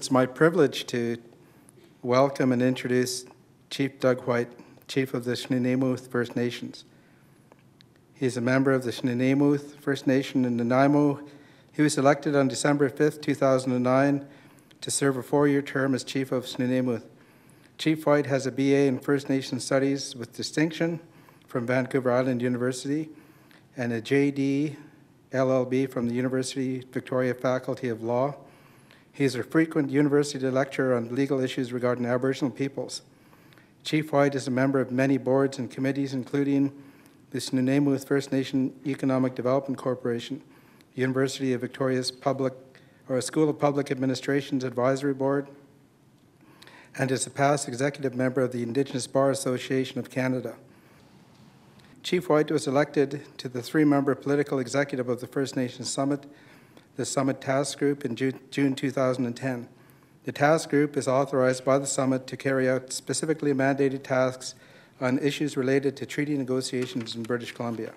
It's my privilege to welcome and introduce Chief Doug White, Chief of the Snuneymuxw First Nations. He is a member of the Snuneymuxw First Nation in Nanaimo. He was elected on December 5th, 2009 to serve a 4-year term as Chief of Snuneymuxw. Chief White has a BA in First Nation Studies with distinction from Vancouver Island University and a JD LLB from the University Victoria Faculty of Law. He is a frequent university lecturer on legal issues regarding Aboriginal peoples. Chief White is a member of many boards and committees, including the Snuneymuxw First Nation Economic Development Corporation, University of Victoria's School of Public Administration's Advisory Board, and is a past executive member of the Indigenous Bar Association of Canada. Chief White was elected to the 3-member political executive of the First Nations Summit, the Summit Task Group, in June 2010. The task group is authorized by the Summit to carry out specifically mandated tasks on issues related to treaty negotiations in British Columbia.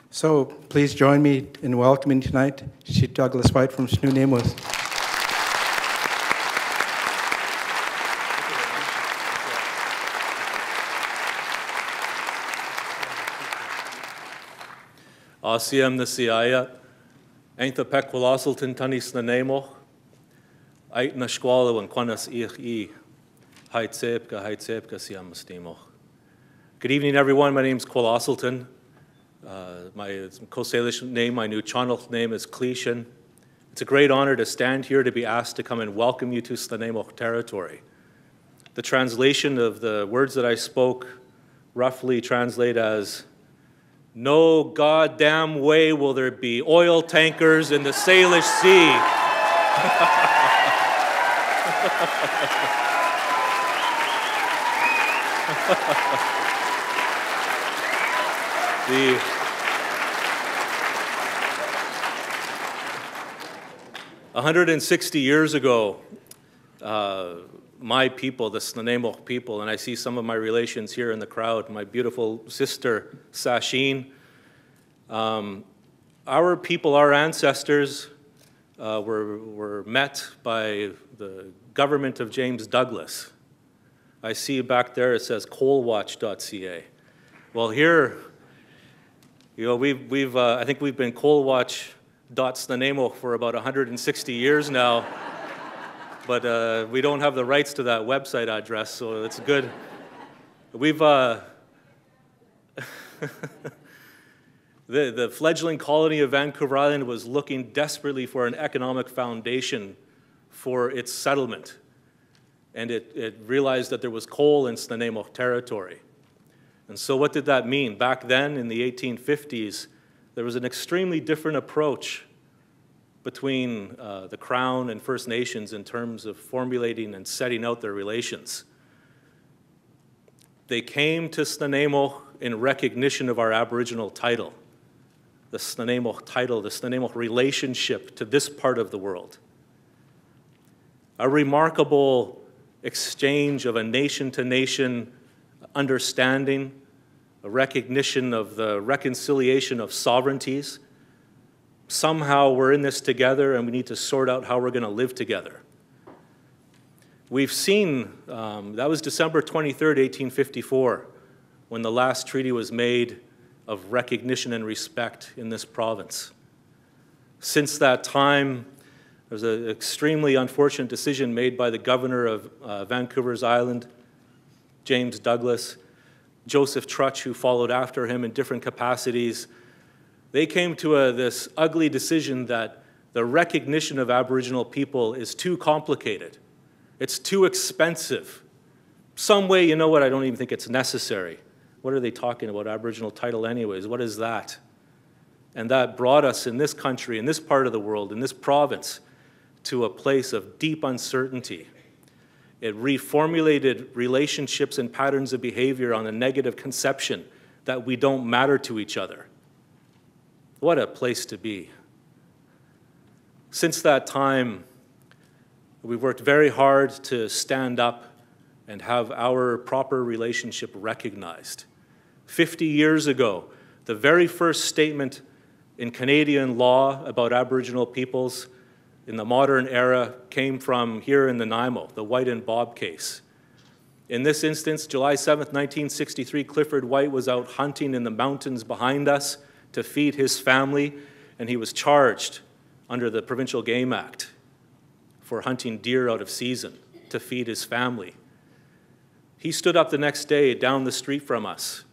So please join me in welcoming tonight Chief Douglas White from Snuneymuxw. Asiam na siaya, Ainta Pekwalasalton Tani Snuneymuxw, Ait na Squalo and Quanas Ich Haitsepka Siam Stimoch. Good evening, everyone. My name is Kwalasalton. My Coast name, my new Channel name is Cleishan. It's a great honor to stand here to be asked to come and welcome you to Snuneymuxw territory. The translation of the words that I spoke roughly translate as, "No goddamn way will there be oil tankers in the Salish Sea." The 160 years ago, my people, the Snuneymuxw people, and I see some of my relations here in the crowd, my beautiful sister, Sasheen. Our people, our ancestors, were met by the government of James Douglas. I see back there it says coalwatch.ca. Well, here, you know, I think we've been coalwatch.snuneymuxw for about 160 years now. But we don't have the rights to that website address, so it's good. We've, the fledgling colony of Vancouver Island was looking desperately for an economic foundation for its settlement. And it realized that there was coal in Snuneymuxw territory. And so what did that mean? Back then, in the 1850s, there was an extremely different approach between the Crown and First Nations in terms of formulating and setting out their relations. They came to Snuneymuxw in recognition of our Aboriginal title, the Snuneymuxw title, the Snuneymuxw relationship to this part of the world. A remarkable exchange of a nation-to-nation understanding, a recognition of the reconciliation of sovereignties. Somehow we're in this together and we need to sort out how we're going to live together. We've seen, that was December 23rd, 1854, when the last treaty was made of recognition and respect in this province. Since that time, there was an extremely unfortunate decision made by the governor of Vancouver's Island, James Douglas, Joseph Trutch, who followed after him in different capacities. They came to this ugly decision that the recognition of Aboriginal people is too complicated. It's too expensive. Some way, you know what, I don't even think it's necessary. What are they talking about, Aboriginal title anyways? What is that? And that brought us in this country, in this part of the world, in this province, to a place of deep uncertainty. It reformulated relationships and patterns of behavior on a negative conception that we don't matter to each other. What a place to be. Since that time, we've worked very hard to stand up and have our proper relationship recognized. 50 years ago, the very first statement in Canadian law about Aboriginal peoples in the modern era came from here in Nanaimo, the White and Bob case. In this instance, July 7th, 1963, Clifford White was out hunting in the mountains behind us to feed his family, and he was charged under the Provincial Game Act for hunting deer out of season to feed his family. He stood up the next day down the street from us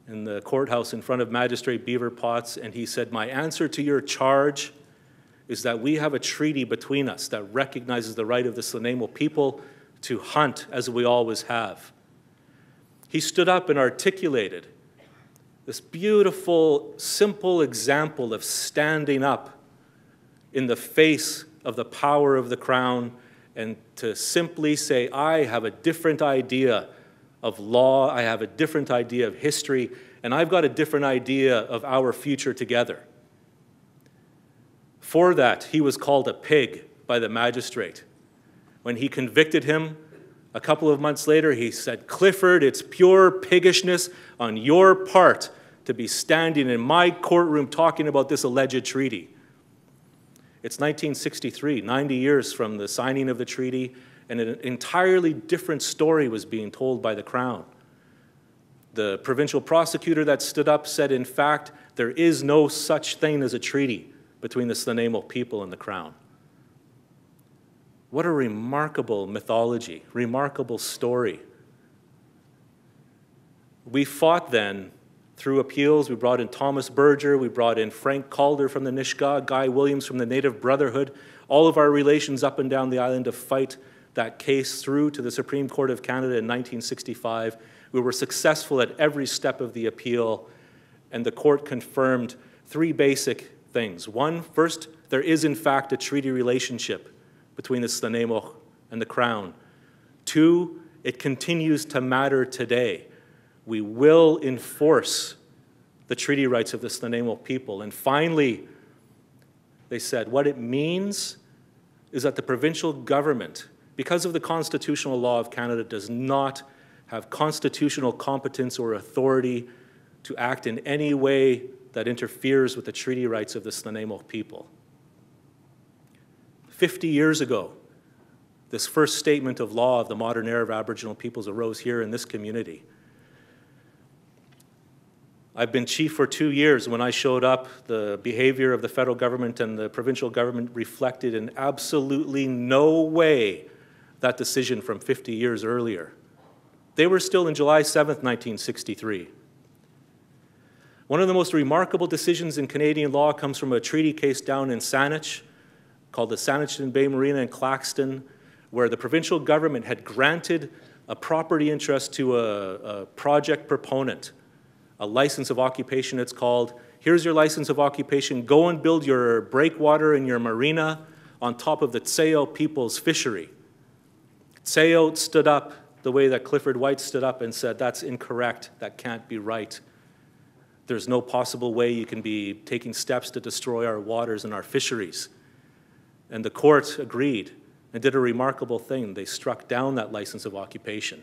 in the courthouse in front of Magistrate Beaver Potts, and he said, "My answer to your charge is that we have a treaty between us that recognizes the right of the Snuneymuxw people to hunt as we always have." He stood up and articulated this beautiful, simple example of standing up in the face of the power of the Crown and to simply say, I have a different idea of law, I have a different idea of history, and I've got a different idea of our future together. For that, he was called a pig by the magistrate. When he convicted him, a couple of months later, he said, "Clifford, it's pure piggishness on your part to be standing in my courtroom talking about this alleged treaty." It's 1963, 90 years from the signing of the treaty, and an entirely different story was being told by the Crown. The provincial prosecutor that stood up said, in fact, there is no such thing as a treaty between the Snuneymuxw people and the Crown. What a remarkable mythology, remarkable story. We fought then through appeals. We brought in Thomas Berger, we brought in Frank Calder from the Nisga'a, Guy Williams from the Native Brotherhood, all of our relations up and down the island to fight that case through to the Supreme Court of Canada in 1965. We were successful at every step of the appeal, and the court confirmed three basic things. One, first, there is in fact a treaty relationship between the Snuneymuxw and the Crown. Two, it continues to matter today. We will enforce the treaty rights of the Snuneymuxw people. And finally, they said, what it means is that the provincial government, because of the constitutional law of Canada, does not have constitutional competence or authority to act in any way that interferes with the treaty rights of the Snuneymuxw people. 50 years ago, this first statement of law of the modern era of Aboriginal peoples arose here in this community. I've been chief for 2 years. When I showed up, the behavior of the federal government and the provincial government reflected in absolutely no way that decision from 50 years earlier. They were still in July 7th, 1963. One of the most remarkable decisions in Canadian law comes from a treaty case down in Saanich called the Saanich Bay Marina in Claxton, where the provincial government had granted a property interest to a project proponent, a license of occupation it's called. Here's your license of occupation. Go and build your breakwater and your marina on top of the Tseo people's fishery. Tseo stood up the way that Clifford White stood up and said, that's incorrect, that can't be right. There's no possible way you can be taking steps to destroy our waters and our fisheries. And the court agreed and did a remarkable thing. They struck down that license of occupation.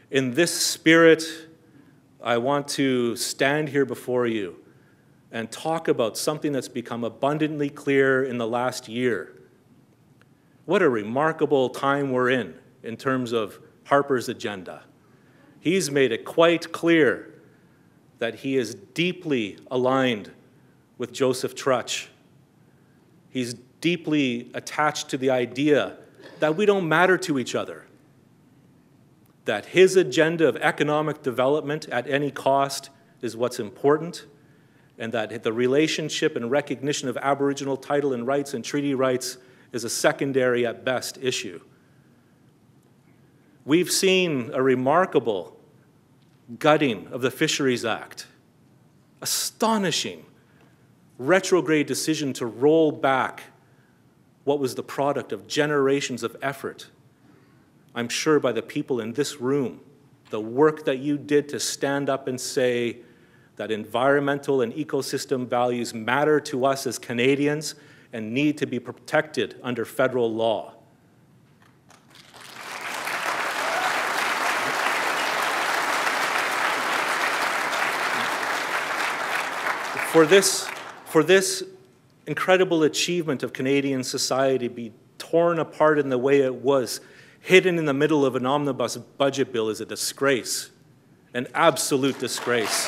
In this spirit, I want to stand here before you and talk about something that's become abundantly clear in the last year. What a remarkable time we're in terms of Harper's agenda. He's made it quite clear that he is deeply aligned with Joseph Trutch. He's deeply attached to the idea that we don't matter to each other, that his agenda of economic development at any cost is what's important, and that the relationship and recognition of Aboriginal title and rights and treaty rights is a secondary at best issue. We've seen a remarkable gutting of the Fisheries Act, astonishing retrograde decision to roll back what was the product of generations of effort. I'm sure by the people in this room, the work that you did to stand up and say that environmental and ecosystem values matter to us as Canadians and need to be protected under federal law. For this incredible achievement of Canadian society be torn apart in the way it was, hidden in the middle of an omnibus budget bill, is a disgrace, an absolute disgrace.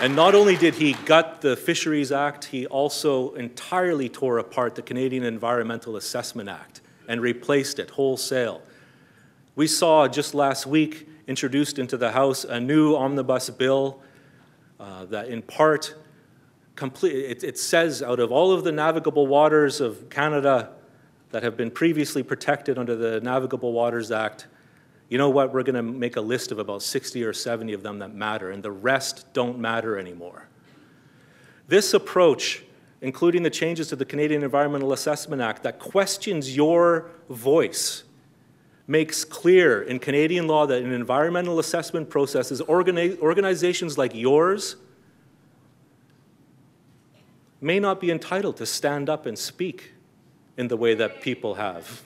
And not only did he gut the Fisheries Act, he also entirely tore apart the Canadian Environmental Assessment Act and replaced it wholesale. We saw just last week introduced into the House a new omnibus bill that in part, it says out of all of the navigable waters of Canada that have been previously protected under the Navigable Waters Act, you know what, we're going to make a list of about 60 or 70 of them that matter, and the rest don't matter anymore. This approach, including the changes to the Canadian Environmental Assessment Act that questions your voice, makes clear in Canadian law that in environmental assessment processes, organizations like yours may not be entitled to stand up and speak in the way that people have.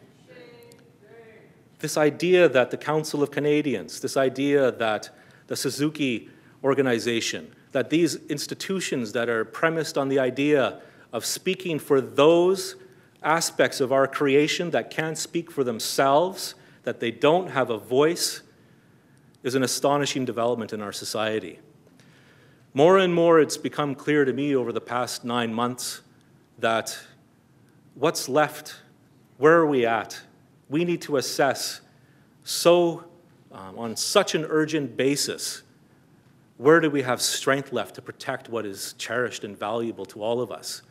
This idea that the Council of Canadians, this idea that the Suzuki organization, that these institutions that are premised on the idea of speaking for those aspects of our creation that can't speak for themselves, that they don't have a voice, is an astonishing development in our society. More and more, it's become clear to me over the past 9 months that what's left, where are we at? We need to assess on such an urgent basis, where do we have strength left to protect what is cherished and valuable to all of us?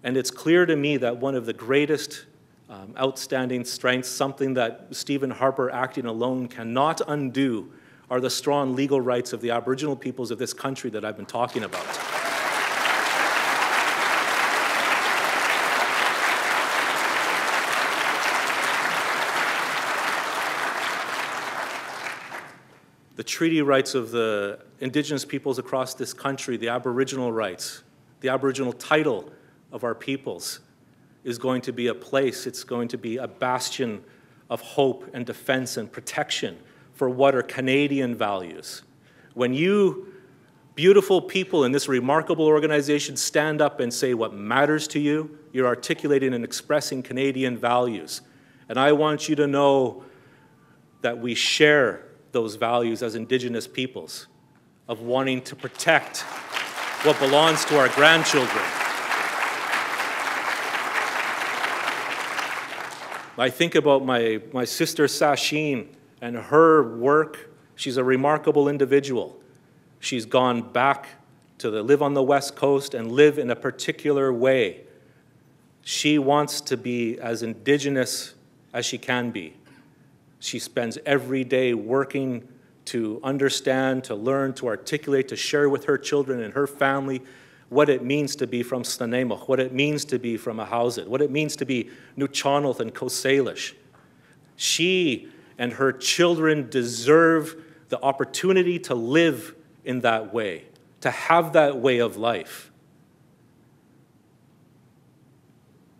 And it's clear to me that one of the greatest outstanding strengths, something that Stephen Harper acting alone cannot undo, are the strong legal rights of the Aboriginal peoples of this country that I've been talking about. The treaty rights of the Indigenous peoples across this country, the Aboriginal rights, the Aboriginal title of our peoples is going to be a place, it's going to be a bastion of hope and defense and protection for what are Canadian values. When you beautiful people in this remarkable organization stand up and say what matters to you, you're articulating and expressing Canadian values. And I want you to know that we share those values as Indigenous peoples of wanting to protect what belongs to our grandchildren. I think about my sister Sasheen and her work. She's a remarkable individual. She's gone back to live on the West Coast and live in a particular way. She wants to be as Indigenous as she can be. She spends every day working to understand, to learn, to articulate, to share with her children and her family what it means to be from Snuneymuxw, what it means to be from Ahousaht, what it means to be Nuu-chah-nulth and Coast Salish. She and her children deserve the opportunity to live in that way, to have that way of life.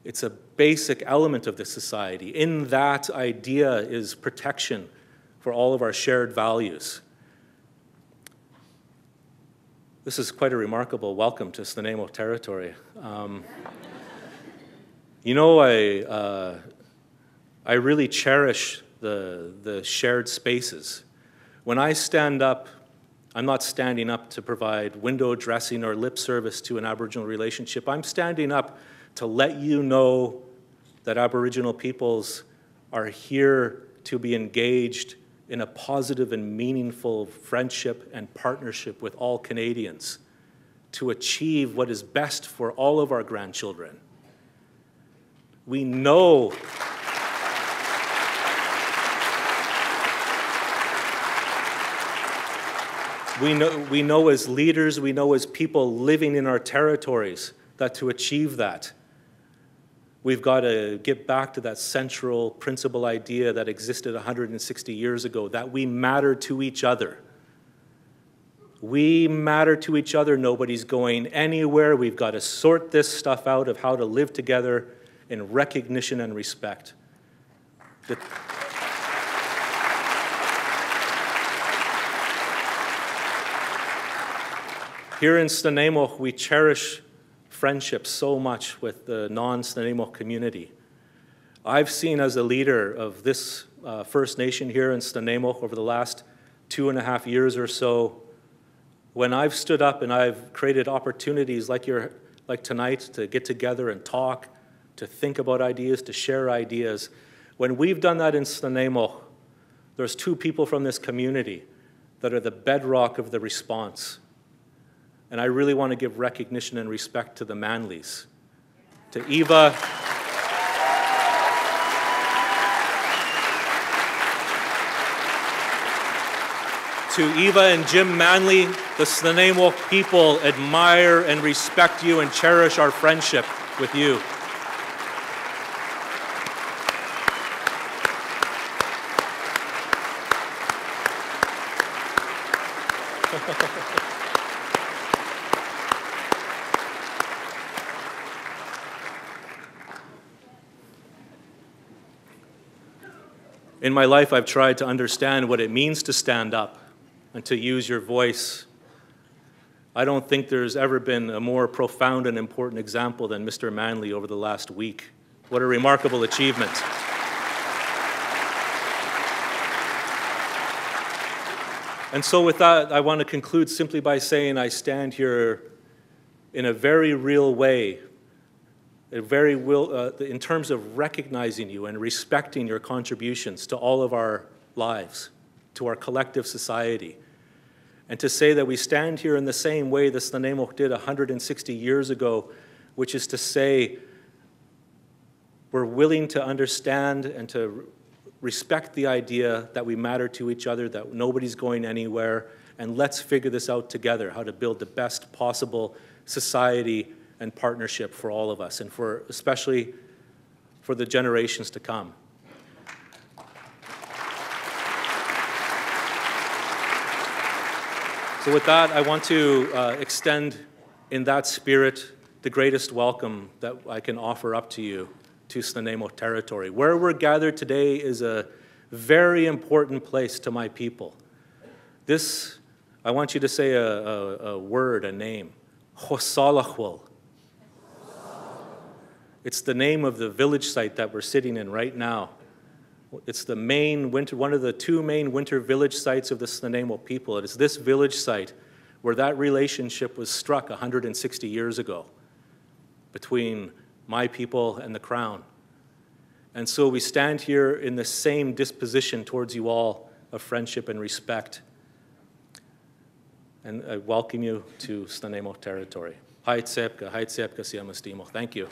It's a basic element of this society. In that idea is protection for all of our shared values. This is quite a remarkable welcome to Snuneymuxw territory. You know, I really cherish the shared spaces. When I stand up, I'm not standing up to provide window dressing or lip service to an Aboriginal relationship. I'm standing up to let you know that Aboriginal peoples are here to be engaged in a positive and meaningful friendship and partnership with all Canadians to achieve what is best for all of our grandchildren. We know we know as leaders, we know as people living in our territories that to achieve that, we've got to get back to that central principle idea that existed 160 years ago, that we matter to each other. We matter to each other. Nobody's going anywhere. We've got to sort this stuff out of how to live together in recognition and respect. Here in Snuneymuxw, we cherish friendship so much with the non-Snuneymuxw community. I've seen as a leader of this First Nation here in Snuneymuxw over the last 2.5 years or so, when I've stood up and I've created opportunities like tonight to get together and talk, to think about ideas, to share ideas. When we've done that in Snuneymuxw, there's 2 people from this community that are the bedrock of the response. And I really want to give recognition and respect to the Manleys, to Eva, and Jim Manley. The Snuneymuxw people admire and respect you and cherish our friendship with you. In my life, I've tried to understand what it means to stand up and to use your voice. I don't think there's ever been a more profound and important example than Mr. Manley over the last week. What a remarkable achievement. And so with that, I want to conclude simply by saying I stand here in a very real way, in terms of recognizing you and respecting your contributions to all of our lives, to our collective society. And to say that we stand here in the same way the Snuneymuxw did 160 years ago, which is to say we're willing to understand and to respect the idea that we matter to each other, that nobody's going anywhere, and let's figure this out together, how to build the best possible society and partnership for all of us, and especially for the generations to come. So with that, I want to extend in that spirit the greatest welcome that I can offer up to you to Snuneymuxw territory. Where we're gathered today is a very important place to my people. This, I want you to say a word, a name, Hosalachwal. It's the name of the village site that we're sitting in right now. It's the main one of the 2 main winter village sites of the Snuneymuxw people. It is this village site where that relationship was struck 160 years ago between my people and the Crown. And so we stand here in the same disposition towards you all of friendship and respect. And I welcome you to Snuneymuxw territory. Thank you.